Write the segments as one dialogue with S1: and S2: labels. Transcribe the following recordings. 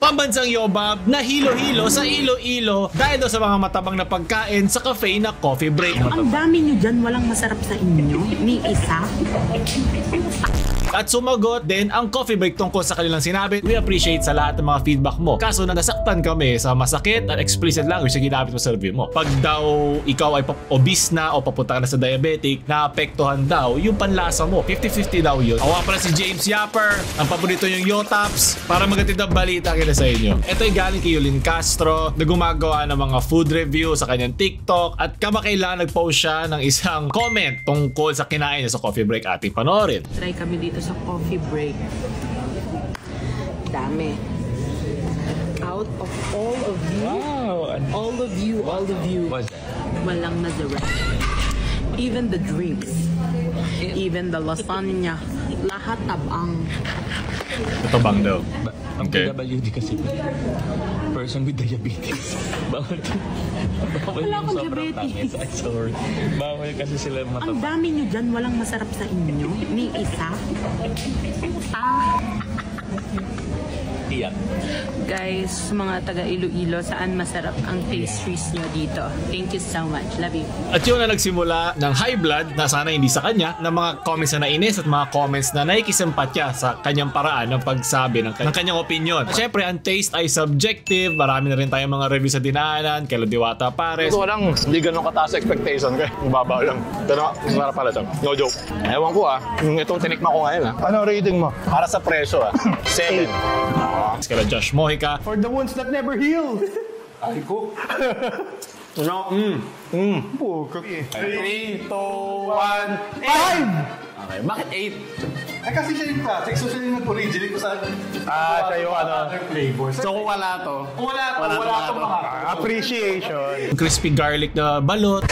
S1: Pambansang Yobab na hilo-hilo sa Iloilo dahil daw sa mga matabang na pagkain sa cafe na Coffee Break.
S2: Ang dami nyo dyan, walang masarap sa inyo. Ni isa.
S1: At sumagot din ang Coffee Break tungkol sa kanilang sinabi. We appreciate sa lahat ng mga feedback mo. Kaso nasaktan kami sa masakit at explicit language na ginamit mo sa review mo. Pag daw ikaw ay obese na o papunta ka na sa diabetic, naapektuhan daw yung panlasa mo. 50-50 daw yun. Awa pala si James Yapper. Ang paborito yung Yotaps. Para magatid ang balita kita sa inyo. Ito ay galing kay Yulin Castro na gumagawa ng mga food review sa kanyang TikTok. At kamakailan nag-post siya ng isang comment tungkol sa kinain niya sa Coffee Break. Ating panoorin.
S2: Try kami dito sa Coffee Break. Dami. Out of all of you, all of you, walang na-direct. Even the drinks, even the lasagna, lahat tabang.
S1: Ito bang daw?
S3: Ang PWD kasi person with diabetes. Bawal
S2: Wala
S3: yung
S2: akong
S3: sobrang
S2: diabetes.
S3: tamis. I'm sorry. Bawal kasi sila
S2: Ang
S3: mataba.
S2: dami nyo dyan, walang masarap sa inyo. Ni isa.
S3: Tiyak.
S2: Guys, mga taga Iloilo, saan masarap ang pastries nyo dito? Thank you so much. Love you.
S1: At yun na nagsimula ng high blood na sana hindi sa kanya, ng mga comments na nainis at mga comments na nakikisimpatya sa kanyang paraan ng pagsabi ng kanyang opinion. At syempre, ang taste ay subjective. Marami na rin tayong mga review sa dinaanan, kay Diwata Pares.
S4: Ito lang, hindi ganun kataas expectation ko. Mababaw lang. Pero masarap pala ito. No joke. Ewan ko itong tinikma ko ngayon Ano rating mo? Para sa presyo 7.
S1: Kaya Josh Mojica.
S5: For the wounds that never heal. Ay ko.
S4: No,
S5: 3, 2, 1, 5!
S4: Okay, bakit 8?
S5: Kasi siya yung classic, so siya yung nag-originate ko sa
S4: Siya yung
S5: other flavors.
S4: So kung wala to?
S5: Kung wala to mga
S4: Appreciation.
S1: Crispy garlic na balot.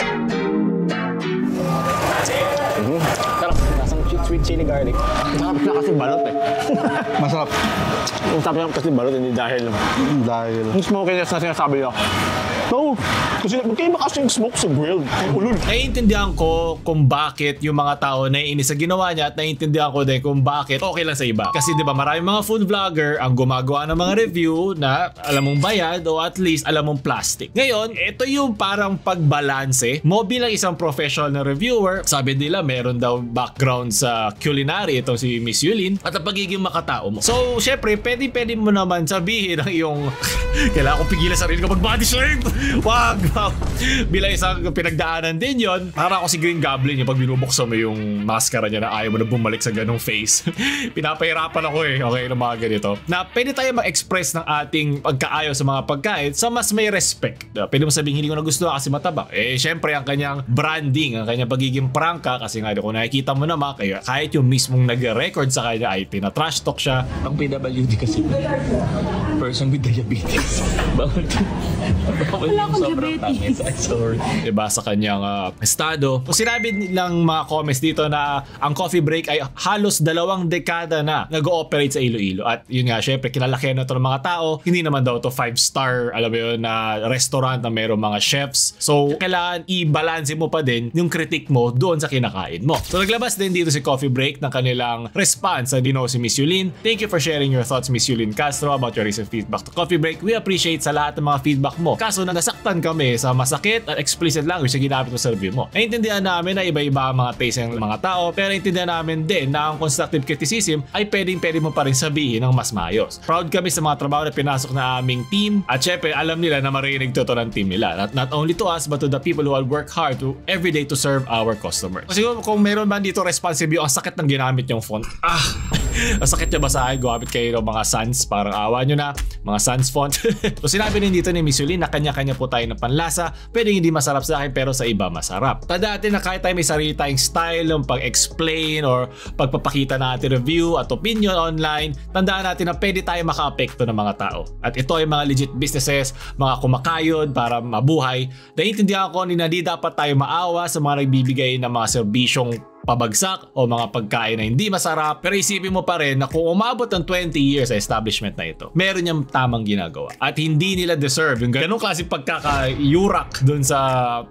S4: Sarap. Lasang sweet chili garlic. Masarap siya kasi balot
S5: Masarap.
S4: Ang sarap niya kasi balot, hindi dahil. Yung smokiness na sinasabi niya. No, kasi magkaiba kasi yung smoke sa grilled. Ang ulul.
S1: Naiintindihan ko kung bakit yung mga tao naiinis sa ginawa niya at naiintindihan ko din kung bakit okay lang sa iba. Kasi di ba maraming mga food vlogger ang gumagawa ng mga review na alam mong bayad o at least alam mong plastic. Ngayon, ito yung parang pagbalanse mo bilang isang professional na reviewer. Sabi nila meron daw background sa culinary itong si Miss Yulin at ang pagiging makatao mo. So, syempre, pwede mo naman sabihin ang iyong kailangan ko pigilan sarili ko pag body shame. Wag! Bilang isang pinagdaanan din yon. Para ako si Green Goblin yung pag binubuksan mo yung maskara niya na ayaw mo na bumalik sa ganong face. Pinapahirapan ako okay, ng mga ganito. Na pwede tayo ma-express ng ating pagkaayaw sa mga pagkain sa mas may respect. Pwede mo sabihin hindi ko na gusto kasi mataba. Syempre ang kanyang branding, ang kanyang pagiging prangka kasi nga kung nakikita mo naman kaya kahit yung mismong nag-record sa kanya ay tina-trash talk siya.
S3: Ang PWD kasi person with diabetes. Bawal
S2: Wala akong
S3: yung sobrang tamis. I'm sorry.
S1: Diba sa kanyang estado. Kung sinabi nilang mga comments dito na ang Coffee Break ay halos 2 dekada na nag-ooperate sa Iloilo. At yun nga, syempre kinalakihan na ito ng mga tao. Hindi naman daw to 5-star, alam mo yun, na restaurant na mayroong mga chefs. So, kailangan i-balance mo pa din yung critique mo doon sa kinakain mo. So, naglabas din dito si Coffee Break ng kanilang response sa dino si Miss Yulin. Thank you for sharing your thoughts, Miss Yulin Castro, about your recent feedback to Coffee Break. We appreciate sa lahat ng mga feedback mo. Kaso nasaktan kami sa masakit at explicit language na ginamit mo sa review mo. Naintindihan namin na iba-iba ang mga taste ng mga tao, pero naintindihan namin din na ang constructive criticism ay pwede mo pa rin sabihin ng mas maayos. Proud kami sa mga trabaho na pinasok na aming team at syempre alam nila na marinig to ng team nila. Not only to us but to the people who will work hard every day to serve our customers. Kasi kung meron man dito responsive yung ang sakit ng ginamit yung font. Ang sakit niya basahin, gumamit kayo ng mga sans, parang awa nyo na, mga sans font. So sinabi din dito ni Miss Yulin na kanya-kanya po tayo ng panlasa, pwedeng hindi masarap sa akin pero sa iba masarap. Tandaan natin na kahit tayo may sarili tayong style ng pag-explain or pagpapakita natin review at opinion online, tandaan natin na pwede tayo maka-apekto ng mga tao. At ito ay mga legit businesses, mga kumakayod para mabuhay. Naiintindihan ko na di dapat tayo maawa sa mga nagbibigay ng mga serbisyong pabagsak o mga pagkain na hindi masarap. Pero isipin mo pa rin na kung umabot ng 20 years sa establishment na ito, meron niyang tamang ginagawa. At hindi nila deserve yung ganong klase pagkakayurak dun sa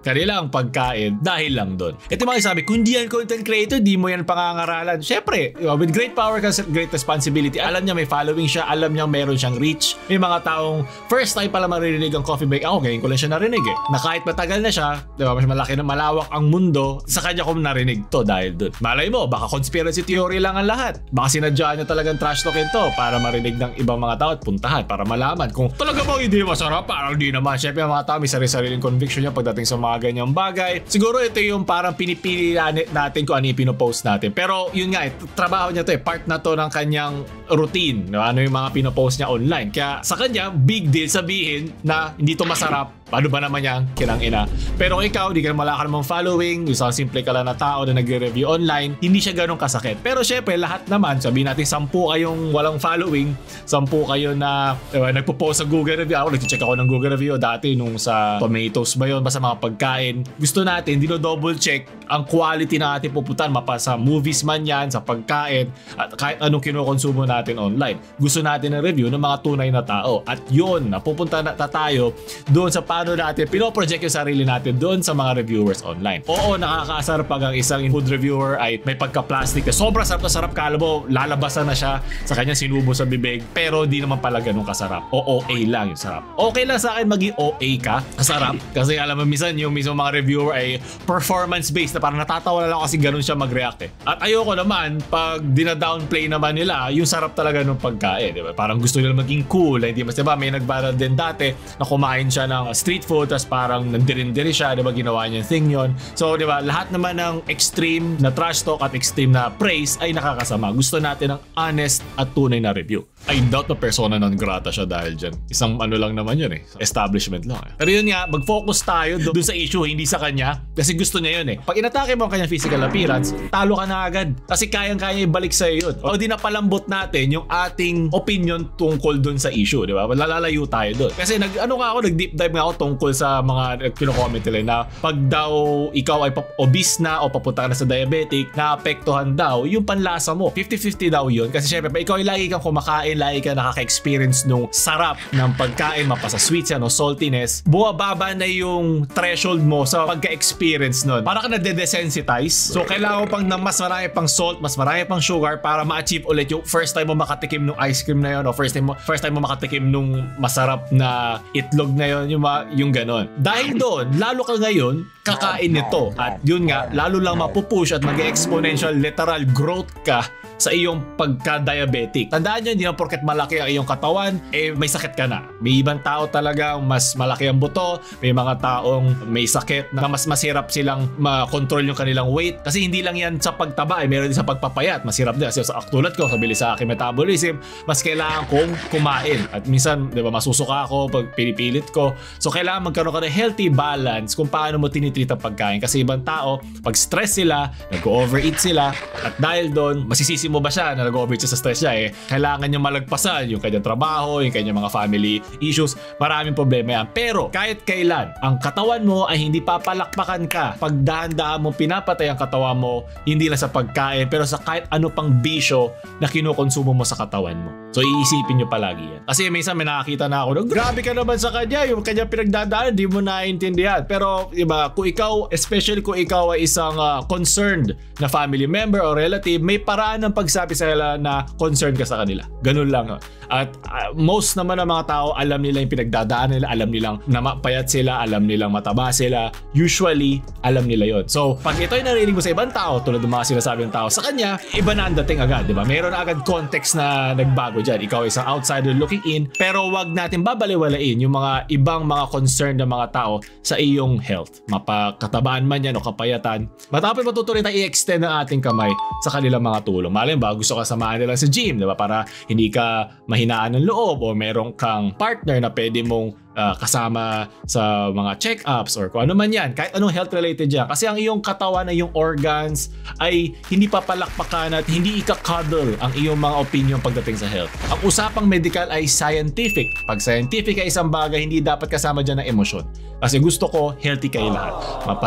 S1: kanilang pagkain dahil lang dun. Ito mga sabi, kung di yan content creator, di mo yan pangangaralan. Siyempre, with great power comes great responsibility. Alam niya may following siya, alam niya meron siyang reach. May mga taong first time pala maririnig ang coffee break. Ako, ngayon ko lang siya narinig eh. Na kahit matagal na siya, di ba, mas malaki na malawak ang mundo, sa kanya ko narinig to dahil dun. Malay mo, baka conspiracy theory lang ang lahat. Baka sinadya niya talagang trash talkin to para marinig ng ibang mga tao at puntahan para malaman kung talaga bang hindi masarap, parang di naman. Siyempre mga tao may sarili-sariling conviction niya pagdating sa mga ganyang bagay. Siguro ito yung parang pinipili natin kung ano yung pinopost natin. Pero yun nga, trabaho niya to eh. Part na to ng kanyang routine. Ano yung mga pinopost niya online. Kaya sa kanya, big deal sabihin na hindi to masarap. Paano ba naman yan? Kinang-ina. Pero kung ikaw, di ka wala ka namang following, isang simple ka lang na tao na nagre-review online, hindi siya ganun kasakit. Pero syempre, lahat naman, sabihin natin 10 kayong walang following, 10 kayo na nagpo-post sa Google review. Ako, nag-check ako ng Google review dati nung sa tomatoes ba yun, basta mga pagkain. Gusto natin, dino-double check ang quality na ating pupuntahan, mapa sa movies man yan, sa pagkain, at kahit anong kinukonsumo natin online. Gusto natin ng review ng mga tunay na tao. At yun, napupunta na tayo doon sa paano natin pinoproject yung sarili natin doon sa mga reviewers online. Oo, nakakaasar pag ang isang food reviewer ay may pagka-plastic na sobrang sarap na sarap, kala mo lalabasan na siya sa kanya sinubo sa bibig, pero di naman pala ganun kasarap. O OA lang yung sarap. Okay lang sa akin maging OA ka, kasarap, kasi alam mo minsan yung mismo mga reviewer ay performance-based na parang natatawa na lang kasi ganun siya mag-react eh. At ayoko naman pag dina-downplay naman nila yung sarap talaga ng pagkain, di ba? Parang gusto nila maging cool, hindi mas, di ba? May nag-viral din dati na kumain siya ng street food tapos parang nandirin-diri siya, di ba? Ginawa niya yung thing yun. So, di ba? Lahat naman ng extreme na trash talk at extreme na praise ay nakakasama. Gusto natin ng honest at tunay na review. I doubt na persona non grata siya dahil dyan. Isang ano lang naman yun eh. Establishment lang eh. Pero yun nga, mag-focus tayo doon sa issue, hindi sa kanya. Kasi gusto niya yun eh. Pag inatake mo ang kanyang physical appearance, talo ka na agad. Kasi kayang-kaya ibalik sa'yo yun. O di napalambot natin yung ating opinion tungkol doon sa issue, di ba? Lalalayo tayo doon. Kasi nag-deep dive nga ako tungkol sa mga kino-comment nila na pag daw ikaw ay obese na o papunta ka na sa diabetic, naapektuhan daw yung panlasa mo. 50-50 daw yun. Kasi syempre, pag ikaw ay lagi kang kumakain, lagi ka nakaka-experience nung sarap ng pagkain, mapasa sweets yan o saltiness, bumababa na yung threshold mo sa pagka-experience nun. Para ka na-desensitize. So, kailangan mo pang ng mas marami pang salt, mas marami pang sugar para ma-achieve ulit yung first time mo makatikim nung ice cream na yun o first time mo makatikim nung masarap na itlog na yun, yung ganon. Dahil doon, lalo ka ngayon kakain nito. At yun nga, lalo lang mapupush at mag-exponential literal growth ka sa iyong pagka-diabetic. Tandaan nyo, hindi na porket malaki ang iyong katawan, may sakit ka na. May ibang tao talaga mas malaki ang buto, may mga taong may sakit na mas masirap silang ma-control yung kanilang weight. Kasi hindi lang yan sa pagtaba, meron din sa pagpapayat. Masirap din. Kasi sa tulad ko, sabili sa aking metabolism, mas kailangan kong kumain. At minsan, di ba, masusuka ako pag pinipilit ko. So, kailangan magkaroon ka ng healthy balance kung paano mo tinitreat ang pagkain. Kasi ibang tao, pag stress sila, nag-overeat sila, at dahil doon, masisisi mo ba siya na nag-overeat siya sa stress niya eh, kailangan niya malagpasan yung kanyang trabaho, yung kanyang mga family issues, maraming problema yan. Pero kahit kailan, ang katawan mo ay hindi papalakpakan ka. Pag dahan-dahan mo pinapatay ang katawan mo, hindi lang sa pagkain, pero sa kahit ano pang bisyo na kinukonsumo mo sa katawan mo. So iisipin nyo palagi yan. Kasi minsan may nakakita na ako, grabe ka naman sa kanya, yung kanya pinagdadaan, di mo naiintindihan. Pero diba, kung ikaw, especially kung ikaw ay isang concerned na family member or relative, may paraan ng pagsabi sa kanila na concerned ka sa kanila. Ganun lang. At most naman ng mga tao, alam nila yung pinagdadaan nila, alam nilang namapayat sila, alam nilang mataba sila. Usually, alam nila yon. So, pag ito ay narinig mo sa ibang tao, tulad ng mga sinasabi ng tao sa kanya, iba na ang dating agad, di ba? Meron agad context na nagbago dyan. Ikaw ay isang outsider looking in, pero wag natin babaliwalain yung mga ibang mga concerned na mga tao sa iyong health. Mapakatabaan man yan o kapayatan. Matapos matutuloy tayo i-extend ang ating kamay sa kanilang mga tulong. Malay ba, gusto ka samahan nila sa gym, di ba? Para hindi ka mahinaan ng loob o meron kang partner na pwede mong kasama sa mga check-ups or kung ano man yan, kahit anong health related yan. Kasi ang iyong katawan, ang iyong organs ay hindi papalakpakan at hindi ika-cuddle ang iyong mga opinion pagdating sa health. Ang usapang medical ay scientific. Pag scientific ay isang bagay, hindi dapat kasama dyan ng emosyon. Kasi gusto ko, healthy kayo lahat.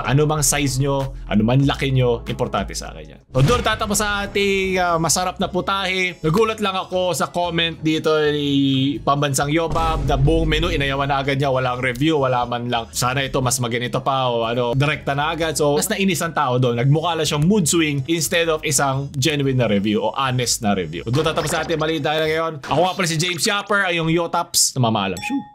S1: Ano bang size nyo, ano man laki nyo, importante sa akin yan. So doon tatapos sa ating masarap na putahe. Nagulat lang ako sa comment dito ni Pambansang Yobab na buong menu inayawan na agad niya, walang review, wala man lang sana ito mas maganito pa o ano, direkta na agad. So mas nainis ang tao doon. Nagmukha lang siyang mood swing instead of isang genuine na review o honest na review. So doon tatapos sa ating balita na ngayon. Ako nga pala si James Yapper, ay yung Yotaps na mamaalam. Shoo!